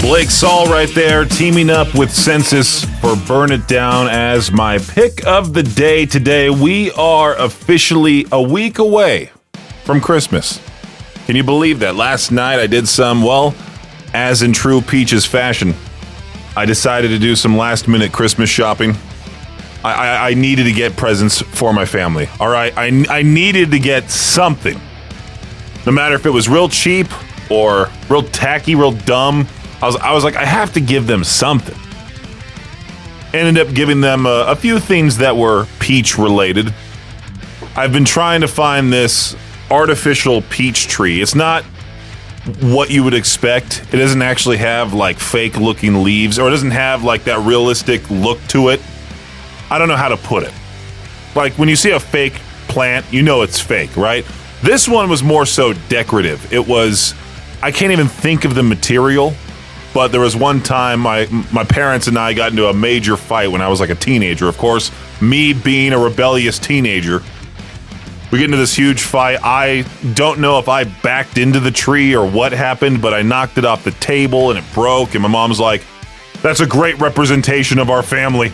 Blake Saul right there, teaming up with Census for Burn It Down as my pick of the day today. We are officially a week away from Christmas. Can you believe that? Last night I did some, well, as in true Peaches fashion, I decided to do some last-minute Christmas shopping. I needed to get presents for my family, all right? I needed to get something. No matter if it was real cheap or real tacky, real dumb, I was like, I have to give them something. Ended up giving them a few things that were peach related. I've been trying to find this artificial peach tree. It's not what you would expect. It doesn't actually have like fake looking leaves, or it doesn't have like that realistic look to it. I don't know how to put it. Like when you see a fake plant, you know it's fake, right? This one was more so decorative. It was, I can't even think of the material. But there was one time my parents and I got into a major fight when I was like a teenager. Of course, me being a rebellious teenager, we get into this huge fight. I don't know if I backed into the tree or what happened, but I knocked it off the table and it broke. And my mom's like, "That's a great representation of our family.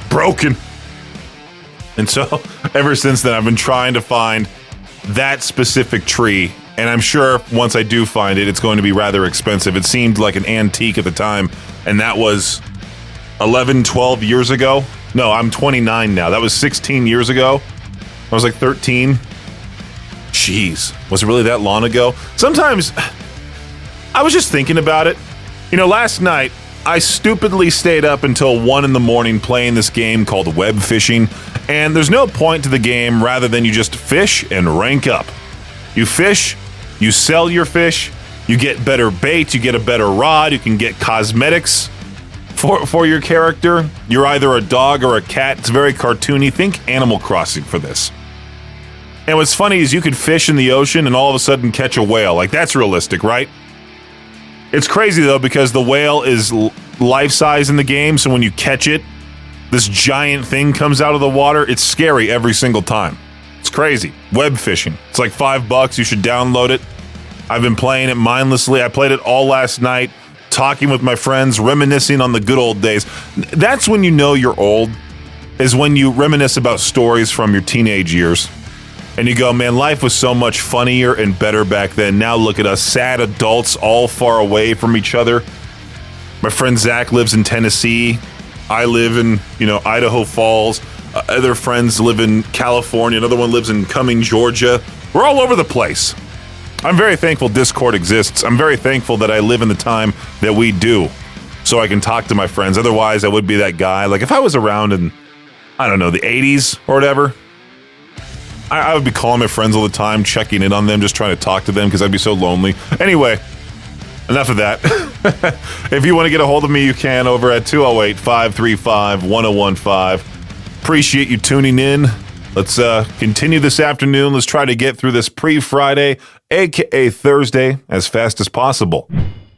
Broken." And so ever since then, I've been trying to find that specific tree. And I'm sure once I do find it, it's going to be rather expensive. It seemed like an antique at the time, and that was 11, 12 years ago. No, I'm 29 now. That was 16 years ago. I was like 13. Jeez, was it really that long ago? Sometimes, I was just thinking about it. You know, last night, I stupidly stayed up until 1 in the morning playing this game called web fishing, and there's no point to the game rather than you just fish and rank up. You fish, you sell your fish, you get better bait, you get a better rod, you can get cosmetics for your character. You're either a dog or a cat. It's very cartoony. Think Animal Crossing for this. And what's funny is you could fish in the ocean and all of a sudden catch a whale. Like, that's realistic, right? It's crazy, though, because the whale is life-size in the game, so when you catch it, this giant thing comes out of the water. It's scary every single time. It's crazy. Web fishing. It's like $5. You should download it. I've been playing it mindlessly. I played it all last night, talking with my friends, reminiscing on the good old days. That's when you know you're old, is when you reminisce about stories from your teenage years. And you go, man, life was so much funnier and better back then. Now look at us, sad adults all far away from each other. My friend Zach lives in Tennessee. I live in, Idaho Falls. Other friends live in California. Another one lives in Cumming, Georgia. We're all over the place. I'm very thankful Discord exists. I'm very thankful that I live in the time that we do, so I can talk to my friends. Otherwise, I would be that guy. Like, if I was around in, I don't know, the 80s or whatever, I would be calling my friends all the time, checking in on them, just trying to talk to them because I'd be so lonely. Anyway, enough of that. If you want to get a hold of me, you can over at 208-535-1015. Appreciate you tuning in. Let's continue this afternoon. Let's try to get through this pre-Friday, aka Thursday, as fast as possible.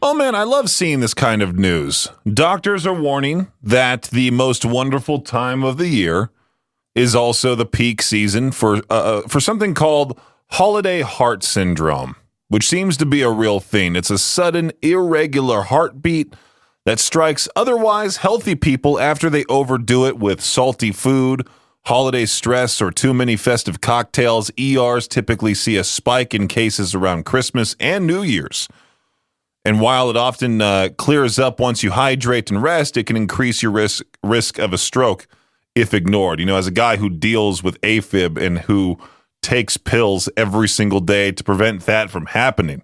Oh man, I love seeing this kind of news. Doctors are warning that the most wonderful time of the year is also the peak season for something called holiday heart syndrome, which seems to be a real thing. It's a sudden, irregular heartbeat that strikes otherwise healthy people after they overdo it with salty food, holiday stress, or too many festive cocktails. ERs typically see a spike in cases around Christmas and New Year's. And while it often clears up once you hydrate and rest, it can increase your risk of a stroke if ignored. You know, as a guy who deals with AFib and who takes pills every single day to prevent that from happening,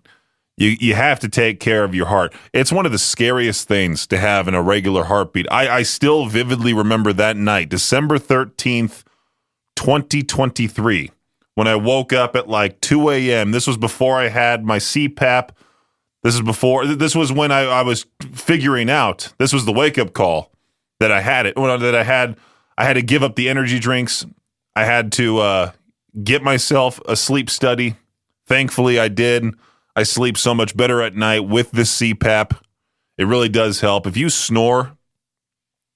you have to take care of your heart. It's one of the scariest things to have an irregular heartbeat. I still vividly remember that night, December 13th, 2023, when I woke up at like 2 a.m. This was before I had my CPAP. This was when I was figuring out, this was the wake-up call that I had it, that I had to give up the energy drinks. I had to get myself a sleep study. Thankfully, I did. I sleep so much better at night with this CPAP. It really does help. If you snore,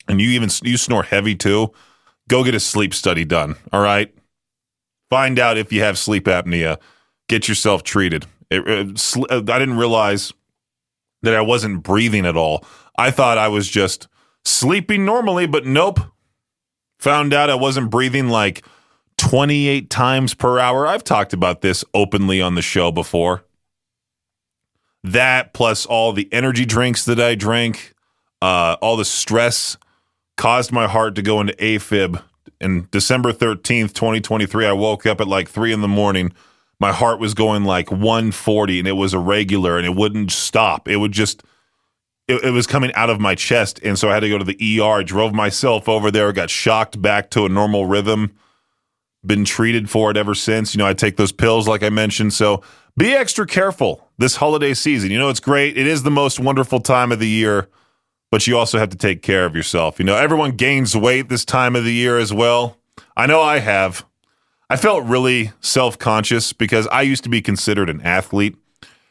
and you snore heavy too, go get a sleep study done, all right? Find out if you have sleep apnea. Get yourself treated. I didn't realize that I wasn't breathing at all. I thought I was just sleeping normally, but nope. Found out I wasn't breathing like 28 times per hour. I've talked about this openly on the show before. That plus all the energy drinks that I drank, all the stress caused my heart to go into AFib. And December 13th, 2023, I woke up at like 3 in the morning. My heart was going like 140 and it was irregular and it wouldn't stop. It would just, it was coming out of my chest. And so I had to go to the ER. I drove myself over there, got shocked back to a normal rhythm. Been treated for it ever since. I take those pills like I mentioned. So be extra careful this holiday season. It's great. It is the most wonderful time of the year, but you also have to take care of yourself. Everyone gains weight this time of the year as well. I know I have. I felt really self-conscious because I used to be considered an athlete.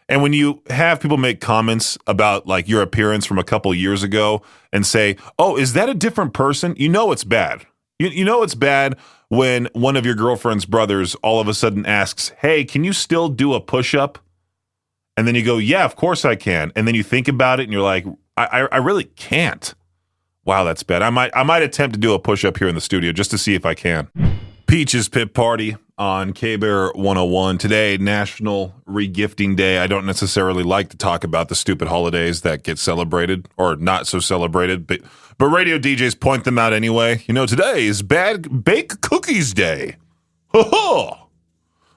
And when you have people make comments about like your appearance from a couple years ago and say, oh, is that a different person? It's bad. You know it's bad when one of your girlfriend's brothers all of a sudden asks, hey, can you still do a push-up? And then you go, yeah, of course I can. And then you think about it and you're like, I really can't. Wow, that's bad. I might attempt to do a push-up here in the studio just to see if I can. Peach's Pit Party on K-Bear 101. Today, National Regifting Day. I don't necessarily like to talk about the stupid holidays that get celebrated or not so celebrated, but radio DJs point them out anyway. Today is Bad Bake Cookies Day. Ho-ho!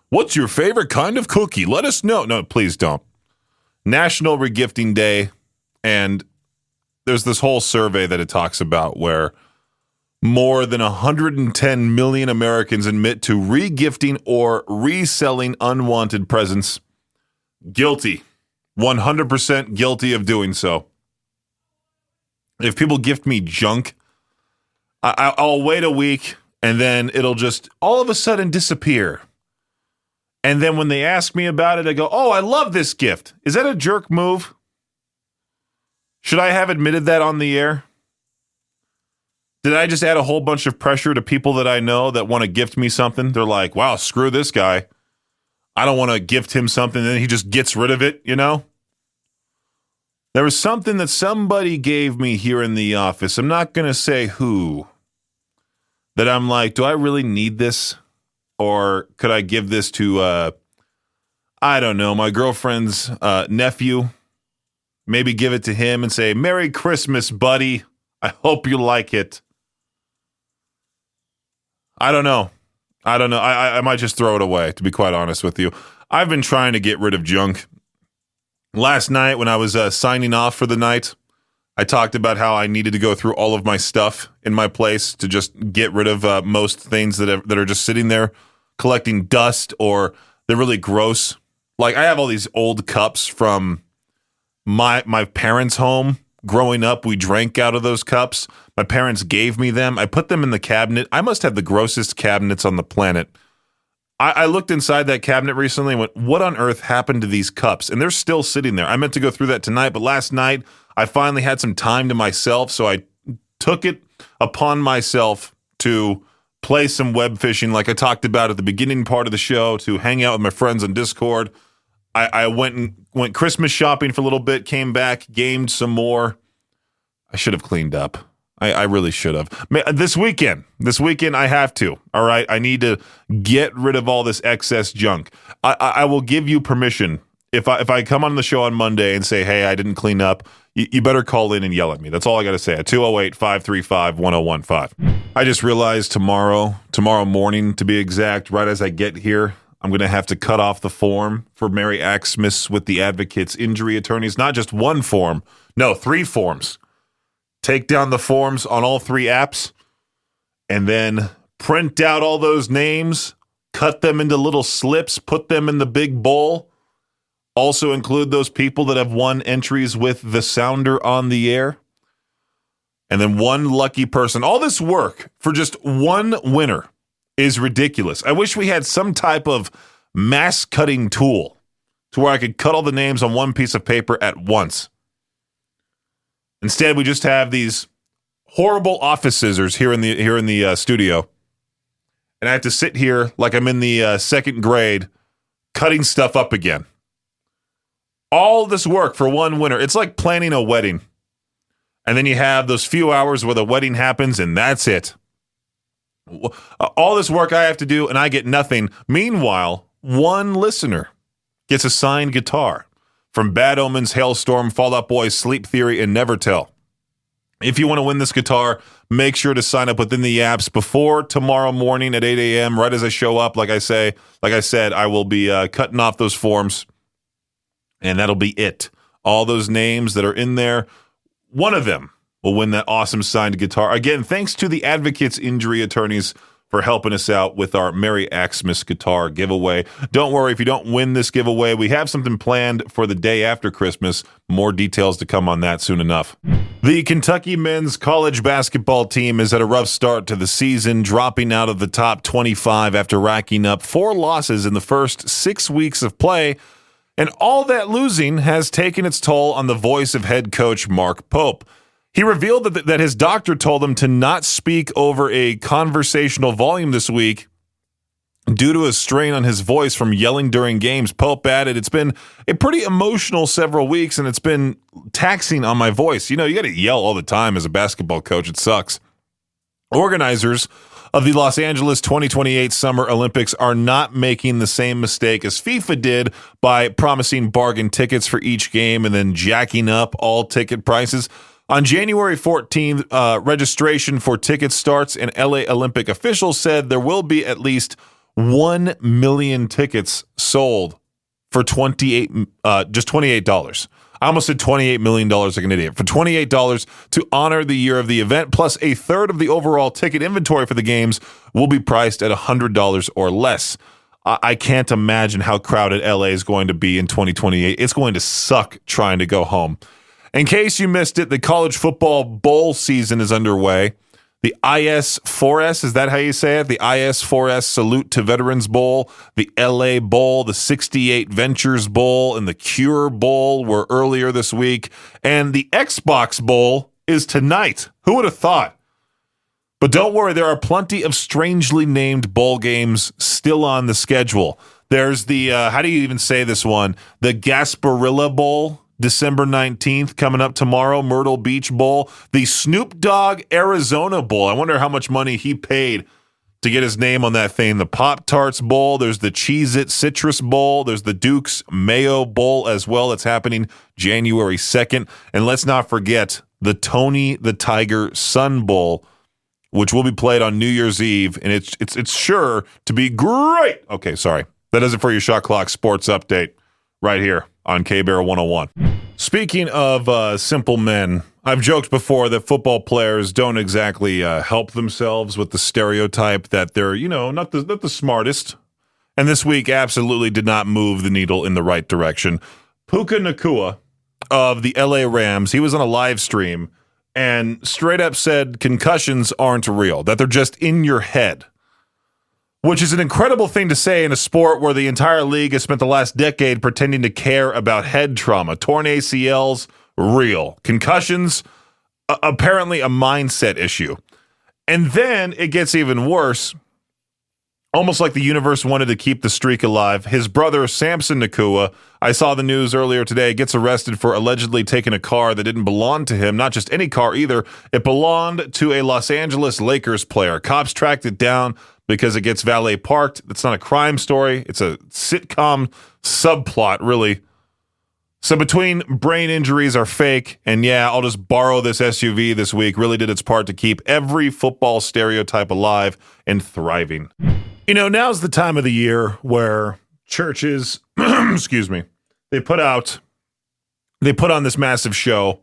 What's your favorite kind of cookie? Let us know. No, please don't. National Regifting Day, and there's this whole survey that it talks about where more than 110 million Americans admit to regifting or reselling unwanted presents. Guilty. 100% guilty of doing so. If people gift me junk, I'll wait a week and then it'll just all of a sudden disappear. And then when they ask me about it, I go, oh, I love this gift. Is that a jerk move? Should I have admitted that on the air? Did I just add a whole bunch of pressure to people that I know that want to gift me something? They're like, wow, screw this guy. I don't want to gift him something. And then he just gets rid of it, There was something that somebody gave me here in the office. I'm not going to say who. That I'm like, do I really need this? Or could I give this to, I don't know, my girlfriend's nephew? Maybe give it to him and say, Merry Christmas, buddy. I hope you like it. I don't know. I might just throw it away, to be quite honest with you. I've been trying to get rid of junk. Last night, when I was signing off for the night, I talked about how I needed to go through all of my stuff in my place to just get rid of most things that are just sitting there collecting dust, or they're really gross. Like, I have all these old cups from my parents' home. Growing up, we drank out of those cups. My parents gave me them. I put them in the cabinet. I must have the grossest cabinets on the planet. I looked inside that cabinet recently and went, what on earth happened to these cups? And they're still sitting there. I meant to go through that tonight, but last night I finally had some time to myself, so I took it upon myself to play some web fishing like I talked about at the beginning part of the show, to hang out with my friends on Discord. I went Christmas shopping for a little bit, came back, gamed some more. I should have cleaned up. I really should have. This weekend I have to. All right, I need to get rid of all this excess junk. I will give you permission if I come on the show on Monday and say, hey, I didn't clean up. You better call in and yell at me. That's all I got to say at 208-535-1015. I just realized tomorrow morning, to be exact, right as I get here, I'm going to have to cut off the form for Merry Xmas with the Advocates Injury Attorneys. Not just one form. No, 3 forms. Take down the forms on all 3 apps and then print out all those names, cut them into little slips, put them in the big bowl. Also include those people that have won entries with the sounder on the air. And then one lucky person. All this work for just one winner is ridiculous. I wish we had some type of mass cutting tool to where I could cut all the names on one piece of paper at once. Instead, we just have these horrible office scissors here in the studio, and I have to sit here like I'm in the 2nd grade, cutting stuff up again. All this work for one winner. It's like planning a wedding. And then you have those few hours where the wedding happens, and that's it. All this work I have to do, and I get nothing. Meanwhile, one listener gets a signed guitar from Bad Omens, Hailstorm, Fall Out Boy, Sleep Theory, and Never Tell. If you want to win this guitar, make sure to sign up within the apps before tomorrow morning at 8 a.m. Right as I show up, like I said, I will be cutting off those forms, and that'll be it. All those names that are in there, one of them will win that awesome signed guitar. Again, thanks to the Advocates Injury Attorneys for helping us out with our Merry Xmas guitar giveaway. Don't worry if you don't win this giveaway. We have something planned for the day after Christmas. More details to come on that soon enough. The Kentucky men's college basketball team has had a rough start to the season, dropping out of the top 25 after racking up 4 losses in the first 6 weeks of play. And all that losing has taken its toll on the voice of head coach Mark Pope. He revealed that his doctor told him to not speak over a conversational volume this week due to a strain on his voice from yelling during games. Pope added, "It's been a pretty emotional several weeks, and it's been taxing on my voice. You know, you got to yell all the time as a basketball coach. It sucks." Organizers of the Los Angeles 2028 Summer Olympics are not making the same mistake as FIFA did by promising bargain tickets for each game and then jacking up all ticket prices. On January 14th, registration for tickets starts, and LA Olympic officials said there will be at least 1 million tickets sold for just $28. I almost said $28 million like an idiot. For $28 to honor the year of the event, plus a third of the overall ticket inventory for the games will be priced at $100 or less. I can't imagine how crowded LA is going to be in 2028. It's going to suck trying to go home. In case you missed it, the college football bowl season is underway. The IS4S, is that how you say it? The IS4S Salute to Veterans Bowl, the LA Bowl, the 68 Ventures Bowl, and the Cure Bowl were earlier this week. And the Xbox Bowl is tonight. Who would have thought? But don't worry, there are plenty of strangely named bowl games still on the schedule. There's the, how do you even say this one? The Gasparilla Bowl. December 19th, coming up tomorrow, Myrtle Beach Bowl, the Snoop Dogg Arizona Bowl. I wonder how much money he paid to get his name on that thing. The Pop-Tarts Bowl, there's the Cheez-It Citrus Bowl, there's the Duke's Mayo Bowl as well. That's happening January 2nd. And let's not forget the Tony the Tiger Sun Bowl, which will be played on New Year's Eve, and it's sure to be great. Okay, sorry. That does it for your Shot Clock Sports Update right here on K-Bear 101. Speaking of simple men, I've joked before that football players don't exactly help themselves with the stereotype that they're, not the smartest. And this week absolutely did not move the needle in the right direction. Puka Nacua of the LA Rams, he was on a live stream and straight up said concussions aren't real, that they're just in your head. Which is an incredible thing to say in a sport where the entire league has spent the last decade pretending to care about head trauma. Torn ACLs, real. Concussions, apparently a mindset issue. And then it gets even worse. Almost like the universe wanted to keep the streak alive. His brother, Samson Nacua, I saw the news earlier today, gets arrested for allegedly taking a car that didn't belong to him. Not just any car either. It belonged to a Los Angeles Lakers player. Cops tracked it down because it gets valet parked. It's not a crime story. It's a sitcom subplot, really. So between brain injuries are fake, and yeah, I'll just borrow this SUV this week, really did its part to keep every football stereotype alive and thriving. Now's the time of the year where churches, excuse me, they put on this massive show,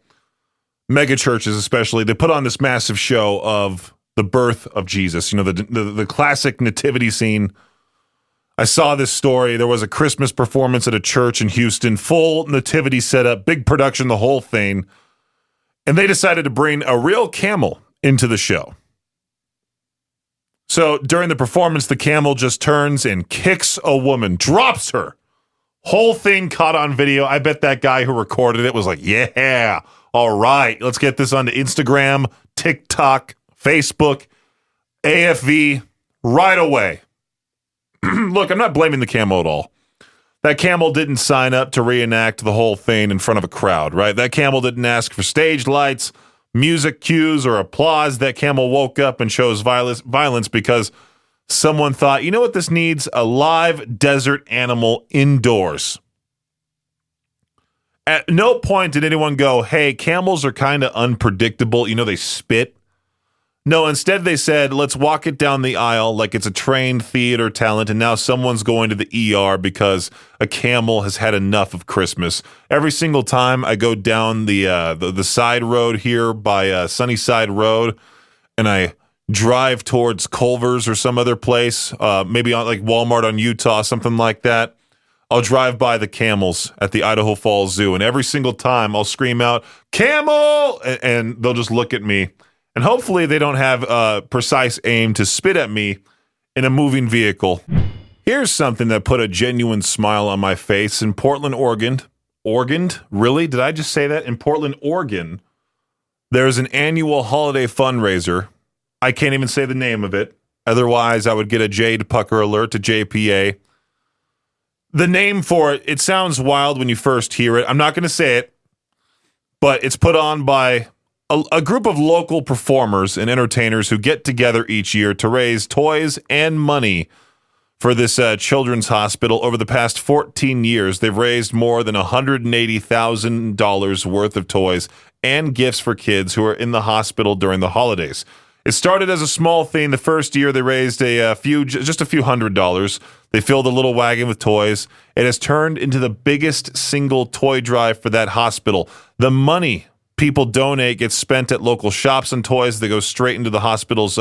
mega churches especially, they put on this massive show of the birth of Jesus, the classic nativity scene. I saw this story. There was a Christmas performance at a church in Houston, full nativity setup, big production, the whole thing. And they decided to bring a real camel into the show. So during the performance, the camel just turns and kicks a woman, drops her. Whole thing caught on video. I bet that guy who recorded it was like, yeah, all right, let's get this onto Instagram, TikTok, Facebook, AFV right away. Look, I'm not blaming the camel at all. That camel didn't sign up to reenact the whole thing in front of a crowd, right? That camel didn't ask for stage lights, music cues, or applause. That camel woke up and chose violence because someone thought, you know what this needs? A live desert animal indoors. At no point did anyone go, hey, camels are kind of unpredictable. They spit. No, instead they said, let's walk it down the aisle like it's a trained theater talent, and now someone's going to the ER because a camel has had enough of Christmas. Every single time I go down the side road here by Sunnyside Road, and I drive towards Culver's or some other place, maybe on like Walmart on Utah, something like that, I'll drive by the camels at the Idaho Falls Zoo, and every single time I'll scream out, "Camel!" and they'll just look at me. And hopefully they don't have precise aim to spit at me in a moving vehicle. Here's something that put a genuine smile on my face in Portland, Oregon. Oregon? Really? Did I just say that? In Portland, Oregon, there's an annual holiday fundraiser. I can't even say the name of it. Otherwise, I would get a Jade Pucker alert to JPA. The name for it, it sounds wild when you first hear it. I'm not going to say it, but it's put on by a group of local performers and entertainers who get together each year to raise toys and money for this children's hospital. Over the past 14 years, they've raised more than $180,000 worth of toys and gifts for kids who are in the hospital during the holidays. It started as a small thing. The first year, they raised just a few $100s. They filled a little wagon with toys. It has turned into the biggest single toy drive for that hospital. The money people donate gets spent at local shops and toys that go straight into the hospital's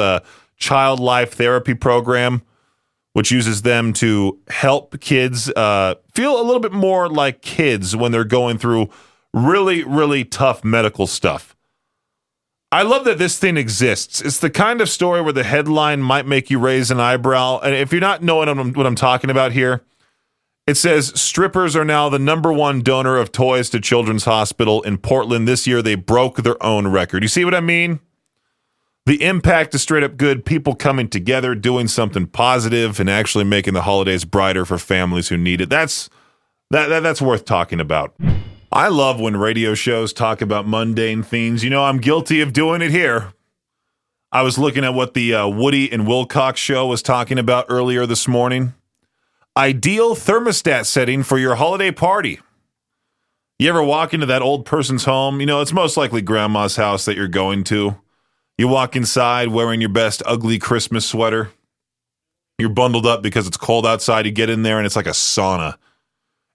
child life therapy program, which uses them to help kids feel a little bit more like kids when they're going through really, really tough medical stuff. I love that this thing exists. It's the kind of story where the headline might make you raise an eyebrow. And if you're not knowing what I'm talking about here, it says strippers are now the #1 donor of toys to Children's Hospital in Portland. This year, they broke their own record. You see what I mean? The impact is straight up good. People coming together, doing something positive, and actually making the holidays brighter for families who need it. That's worth talking about. I love when radio shows talk about mundane things. I'm guilty of doing it here. I was looking at what the Woody and Wilcox show was talking about earlier this morning. Ideal thermostat setting for your holiday party. You ever walk into that old person's home? It's most likely grandma's house that you're going to. You walk inside wearing your best ugly Christmas sweater. You're bundled up because it's cold outside. You get in there and it's like a sauna.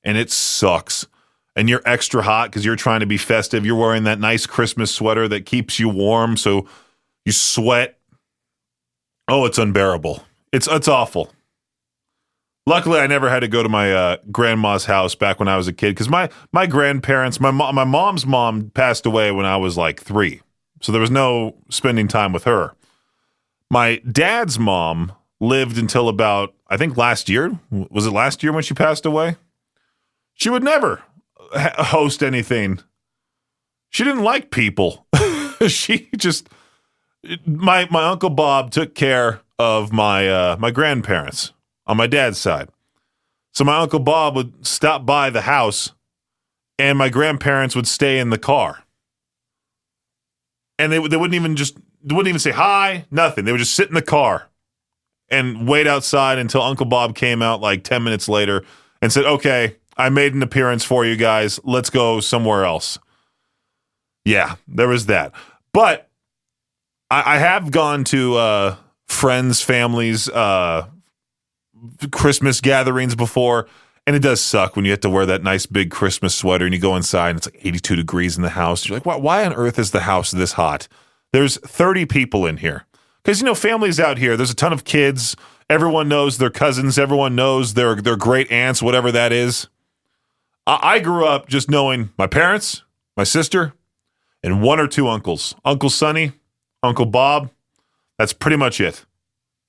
And it sucks. And you're extra hot because you're trying to be festive. You're wearing that nice Christmas sweater that keeps you warm, so you sweat. Oh, it's unbearable. It's awful. Luckily, I never had to go to my grandma's house back when I was a kid because my grandparents, my mom's mom passed away when I was like 3. So there was no spending time with her. My dad's mom lived until about, I think last year. Was it last year when she passed away? She would never host anything. She didn't like people. She just, my Uncle Bob took care of my grandparents on my dad's side. So my Uncle Bob would stop by the house and my grandparents would stay in the car. And they wouldn't even say hi, nothing. They would just sit in the car and wait outside until Uncle Bob came out like 10 minutes later and said, "Okay, I made an appearance for you guys. Let's go somewhere else." Yeah, there was that. But I have gone to friends, families, Christmas gatherings before, and it does suck when you have to wear that nice big Christmas sweater and you go inside and it's like 82 degrees in the house. You're like, why on earth is the house this hot? There's 30 people in here. Because, families out here, there's a ton of kids. Everyone knows their cousins. Everyone knows their great aunts, whatever that is. I grew up just knowing my parents, my sister, and 1 or 2 uncles. Uncle Sonny, Uncle Bob. That's pretty much it.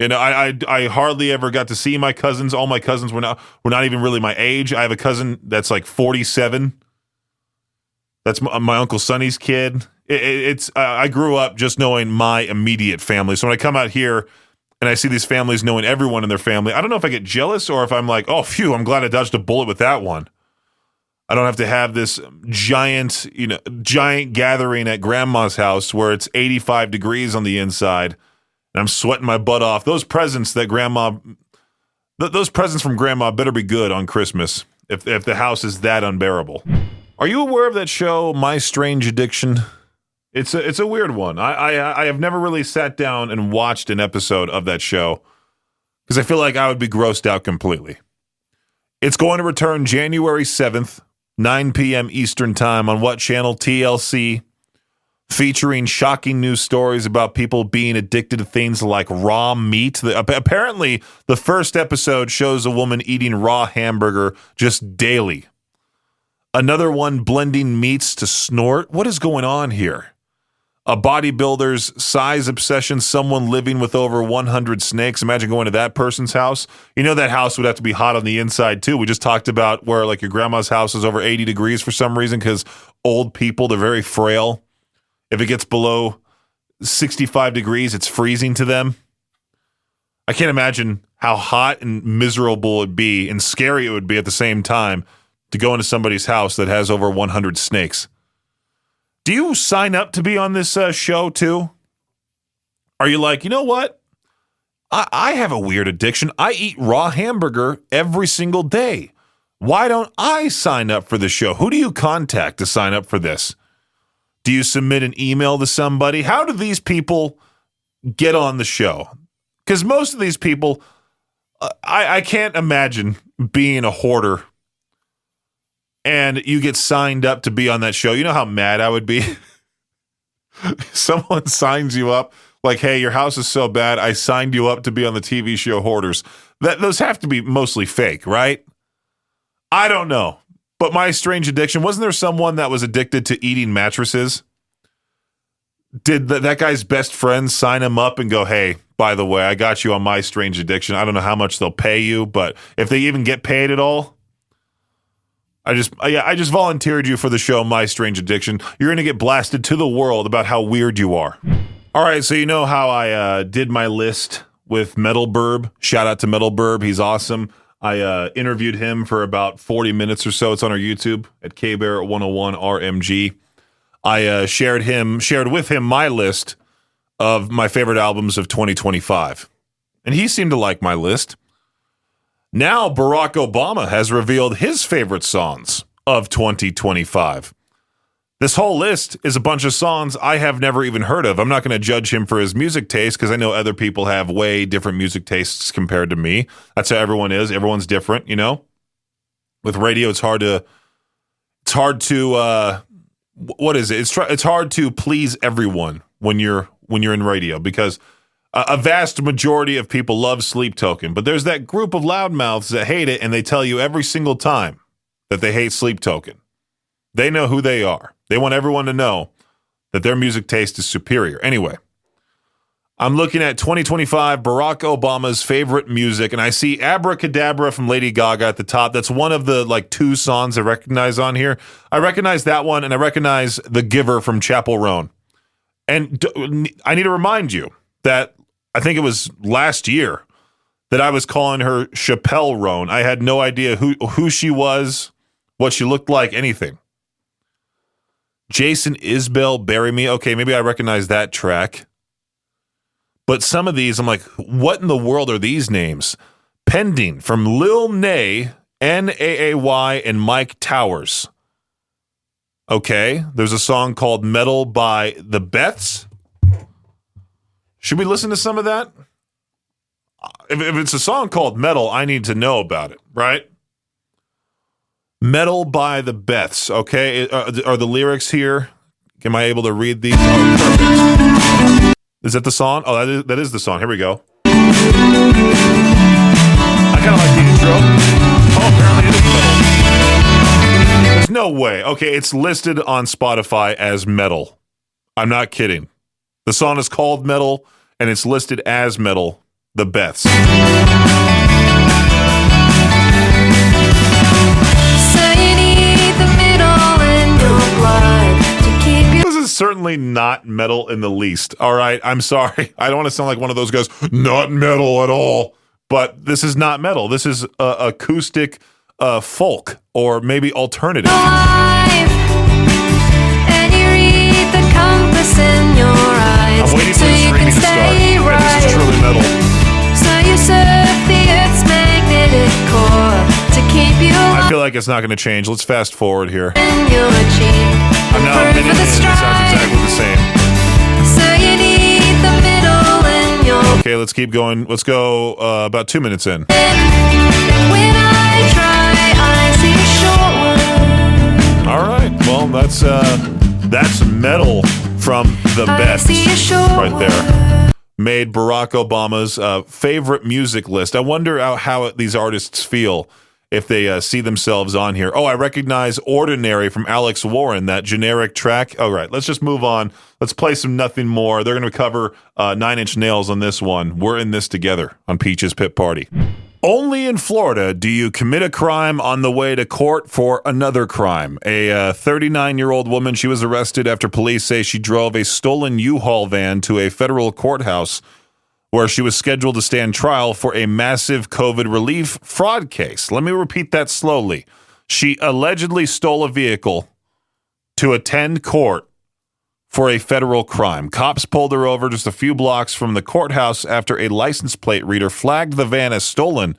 I hardly ever got to see my cousins. All my cousins were not even really my age. I have a cousin that's like 47. That's my Uncle Sonny's kid. I grew up just knowing my immediate family. So when I come out here and I see these families knowing everyone in their family, I don't know if I get jealous or if I'm like, oh, phew, I'm glad I dodged a bullet with that one. I don't have to have this giant gathering at grandma's house where it's 85 degrees on the inside and I'm sweating my butt off. Those presents from grandma better be good on Christmas if the house is that unbearable. Are you aware of that show, My Strange Addiction? It's a weird one. I have never really sat down and watched an episode of that show because I feel like I would be grossed out completely. It's going to return January 7th, 9 p.m. Eastern Time on what channel? TLC, featuring shocking news stories about people being addicted to things like raw meat. Apparently, the first episode shows a woman eating raw hamburger just daily. Another one blending meats to snort. What is going on here? A bodybuilder's size obsession, someone living with over 100 snakes. Imagine going to that person's house. You know that house would have to be hot on the inside, too. We just talked about where, like, your grandma's house is over 80 degrees for some reason because old people, they're very frail. If it gets below 65 degrees, it's freezing to them. I can't imagine how hot and miserable it'd be and scary it would be at the same time to go into somebody's house that has over 100 snakes. Do you sign up to be on this show too? Are you like, you know what? I have a weird addiction. I eat raw hamburger every single day. Why don't I sign up for the show? Who do you contact to sign up for this? Do you submit an email to somebody? How do these people get on the show? Because most of these people, I can't imagine being a hoarder and you get signed up to be on that show. You know how mad I would be? Someone signs you up like, hey, your house is so bad, I signed you up to be on the TV show Hoarders. Those have to be mostly fake, right? I don't know. But My Strange Addiction, wasn't there someone that was addicted to eating mattresses? Did that guy's best friend sign him up and go, hey, by the way, I got you on My Strange Addiction. I don't know how much they'll pay you, but if they even get paid at all, I just volunteered you for the show My Strange Addiction. You're going to get blasted to the world about how weird you are. All right, so you know how I did my list with Metal Burb. Shout out to Metal Burb. He's awesome. I interviewed him for about 40 minutes or so. It's on our YouTube at KBear101RMG. I shared with him my list of my favorite albums of 2025. And he seemed to like my list. Now Barack Obama has revealed his favorite songs of 2025. This whole list is a bunch of songs I have never even heard of. I'm not going to judge him for his music taste because I know other people have way different music tastes compared to me. That's how everyone is. Everyone's different, you know? With radio, it's hard to what is it? It's hard to please everyone when you're in radio because a vast majority of people love Sleep Token, but there's that group of loudmouths that hate it, and they tell you every single time that they hate Sleep Token. They know who they are. They want everyone to know that their music taste is superior. Anyway, I'm looking at 2025 Barack Obama's favorite music, and I see Abracadabra from Lady Gaga at the top. That's one of the like two songs I recognize on here. I recognize that one, and I recognize The Giver from Chapel Roan. And I need to remind you that I think it was last year that I was calling her Chappelle Roan. I had no idea who she was, what she looked like, anything. Jason Isbell, Bury Me. Okay, maybe I recognize that track. But some of these, I'm like, what in the world are these names? Pending from Lil Nay, Naay, and Mike Towers. Okay, there's a song called Metal by the Beths. Should we listen to some of that? If it's a song called Metal, I need to know about it, right? Metal by the Beths, okay? Are the lyrics here? Am I able to read these? Oh, perfect. Is that the song? Oh, that is the song. Here we go. I kind of like the intro. Oh, apparently it is metal. There's no way. Okay, it's listed on Spotify as Metal. I'm not kidding. The song is called Metal, and it's listed as Metal, the Beths. This is certainly definitely not metal in the least. All right, I'm sorry. I don't want to sound like one of those guys, not metal at all. But this is not metal. This is acoustic folk or maybe alternative. And you read the compass in your eyes. I'm waiting for the screaming to start. Right. Yeah, this is truly metal. So you surf the Earth's magnetic core to keep you I feel like it's not going to change. Let's fast forward here. in your cheek. I'm now a minute in. It sounds exactly the same. So you need the middle in your Okay, let's keep going. Let's go about 2 minutes in. When I try, I see a short one. All right. Well, that's metal from the best right there. Made Barack Obama's favorite music list. I wonder how these artists feel if they see themselves on here. Oh, I recognize Ordinary from Alex Warren, that generic track. All right, let's just move on. Let's play some Nothing More. They're going to cover 9 Inch Nails on this one. We're in this together on Peach's Pit Party. Only in Florida do you commit a crime on the way to court for another crime. A 39-year-old woman, she was arrested after police say she drove a stolen U-Haul van to a federal courthouse where she was scheduled to stand trial for a massive COVID relief fraud case. Let me repeat that slowly. She allegedly stole a vehicle to attend court for a federal crime. Cops pulled her over just a few blocks from the courthouse after a license plate reader flagged the van as stolen.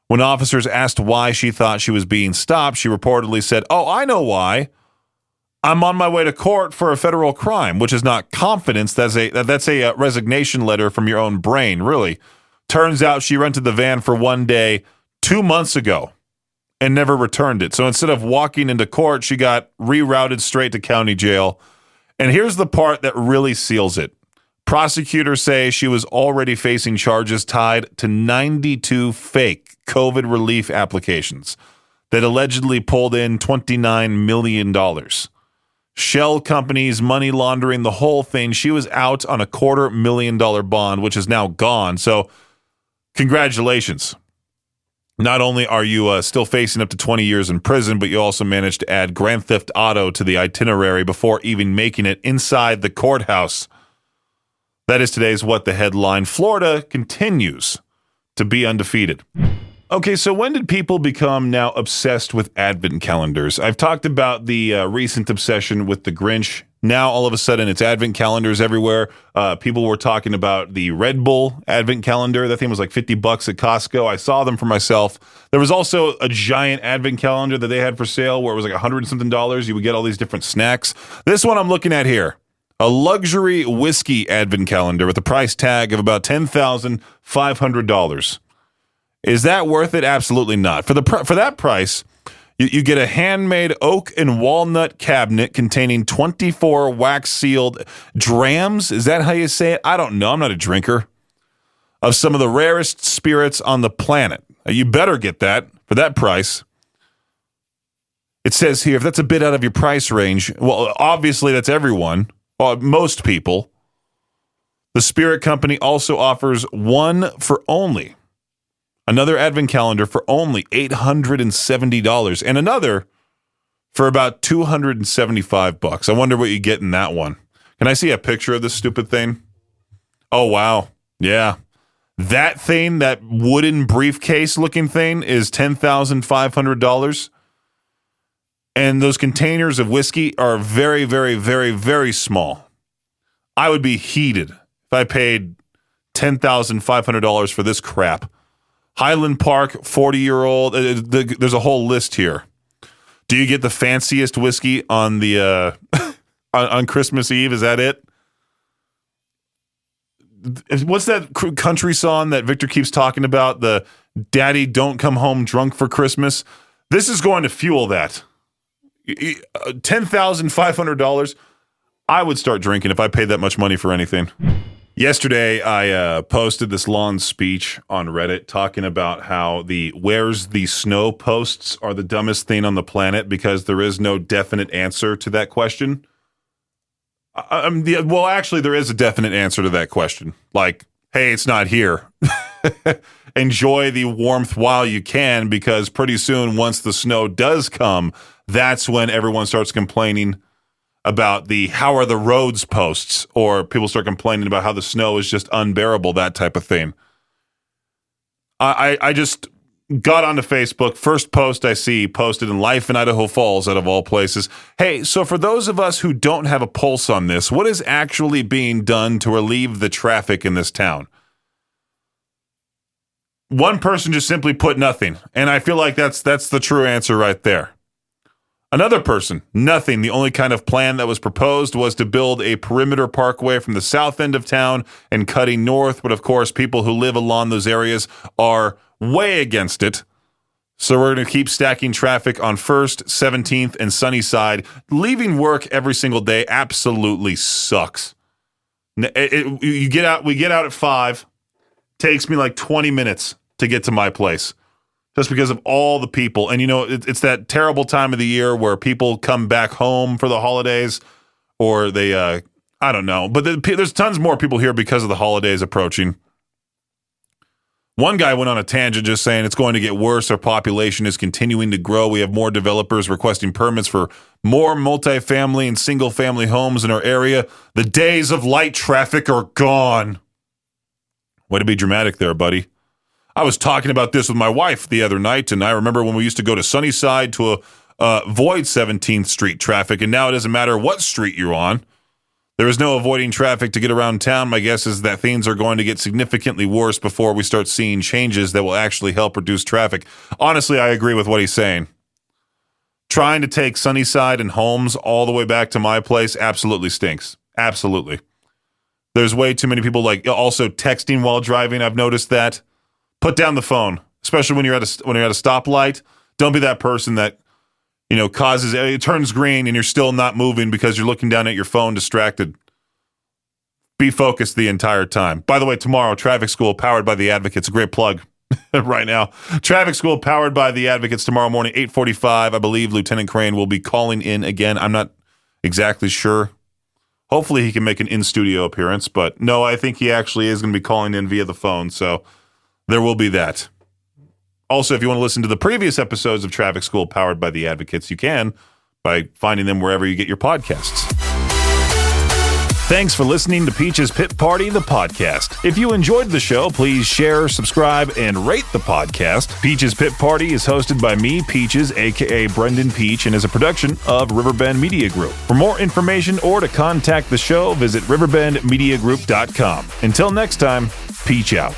When officers asked why she thought she was being stopped, she reportedly said, "Oh, I know why. I'm on my way to court for a federal crime," which is not confidence. That's a resignation letter from your own brain, really. Turns out she rented the van for one day 2 months ago and never returned it. So instead of walking into court, she got rerouted straight to county jail. And here's the part that really seals it. Prosecutors say she was already facing charges tied to 92 fake COVID relief applications that allegedly pulled in $29 million. Shell companies, money laundering, the whole thing. She was out on a $250,000 bond, which is now gone. So congratulations. Not only are you still facing up to 20 years in prison, but you also managed to add Grand Theft Auto to the itinerary before even making it inside the courthouse. That is today's What the Headline. Florida continues to be undefeated. Okay, so when did people become now obsessed with advent calendars? I've talked about the recent obsession with the Grinch. Now, all of a sudden, it's advent calendars everywhere. People were talking about the Red Bull advent calendar. That thing was like $50 at Costco. I saw them for myself. There was also a giant advent calendar that they had for sale where it was like $100 and something. You would get all these different snacks. This one I'm looking at here, a luxury whiskey advent calendar with a price tag of about $10,500. Is that worth it? Absolutely not. For that price, you get a handmade oak and walnut cabinet containing 24 wax-sealed drams. Is that how you say it? I don't know. I'm not a drinker. Of some of the rarest spirits on the planet. You better get that for that price. It says here, if that's a bit out of your price range, well, obviously that's everyone. Well, most people. The Spirit Company also offers one for only. Another advent calendar for only $870 and another for about $275. I wonder what you get in that one. Can I see a picture of this stupid thing? Oh, wow. Yeah. That thing, that wooden briefcase looking thing is $10,500. And those containers of whiskey are very, very, very, very small. I would be heated if I paid $10,500 for this crap. Highland Park, 40-year-old. There's a whole list here. Do you get the fanciest whiskey on the on Christmas Eve? Is that it? What's that country song that Victor keeps talking about? The Daddy Don't Come Home Drunk for Christmas. This is going to fuel that. $10,500. I would start drinking if I paid that much money for anything. Yesterday, I posted this long speech on Reddit talking about how the "Where's the Snow" posts are the dumbest thing on the planet because there is no definite answer to that question. Well, actually, there is a definite answer to that question. Like, hey, it's not here. Enjoy the warmth while you can, because pretty soon, once the snow does come, that's when everyone starts complaining about the how are the roads posts, or people start complaining about how the snow is just unbearable, that type of thing. I just got onto Facebook. First post I see posted in Life in Idaho Falls, out of all places. Hey, so for those of us who don't have a pulse on this, what is actually being done to relieve the traffic in this town? One person just simply put nothing, and I feel like that's the true answer right there. Another person, nothing. The only kind of plan that was proposed was to build a perimeter parkway from the south end of town and cutting north, but of course people who live along those areas are way against it. So we're going to keep stacking traffic on 1st, 17th, and Sunnyside. Leaving work every single day absolutely sucks. We get out at 5. Takes me like 20 minutes to get to my place just because of all the people. And, you know, it's that terrible time of the year where people come back home for the holidays, or they, I don't know. But there's tons more people here because of the holidays approaching. One guy went on a tangent just saying it's going to get worse. Our population is continuing to grow. We have more developers requesting permits for more multifamily and single-family homes in our area. The days of light traffic are gone. Way to be dramatic there, buddy. I was talking about this with my wife the other night, and I remember when we used to go to Sunnyside to avoid 17th Street traffic, and now it doesn't matter what street you're on. There is no avoiding traffic to get around town. My guess is that things are going to get significantly worse before we start seeing changes that will actually help reduce traffic. Honestly, I agree with what he's saying. Trying to take Sunnyside and Holmes all the way back to my place absolutely stinks. Absolutely. There's way too many people also texting while driving. I've noticed that. Put down the phone, especially when you're at a stoplight. Don't be that person that, you know, causes it turns green and you're still not moving because you're looking down at your phone distracted. Be focused the entire time. By the way, tomorrow, Traffic School powered by the Advocates. A great plug right now. Traffic School powered by the Advocates tomorrow morning, 8:45. I believe Lieutenant Crane will be calling in again. I'm not exactly sure. Hopefully he can make an in-studio appearance, but no, I think he actually is going to be calling in via the phone, so there will be that. Also, if you want to listen to the previous episodes of Traffic School powered by the Advocates, you can by finding them wherever you get your podcasts. Thanks for listening to Peach's Pit Party, the podcast. If you enjoyed the show, please share, subscribe, and rate the podcast. Peach's Pit Party is hosted by me, Peaches, a.k.a. Brendan Peach, and is a production of Riverbend Media Group. For more information or to contact the show, visit riverbendmediagroup.com. Until next time, Peach out.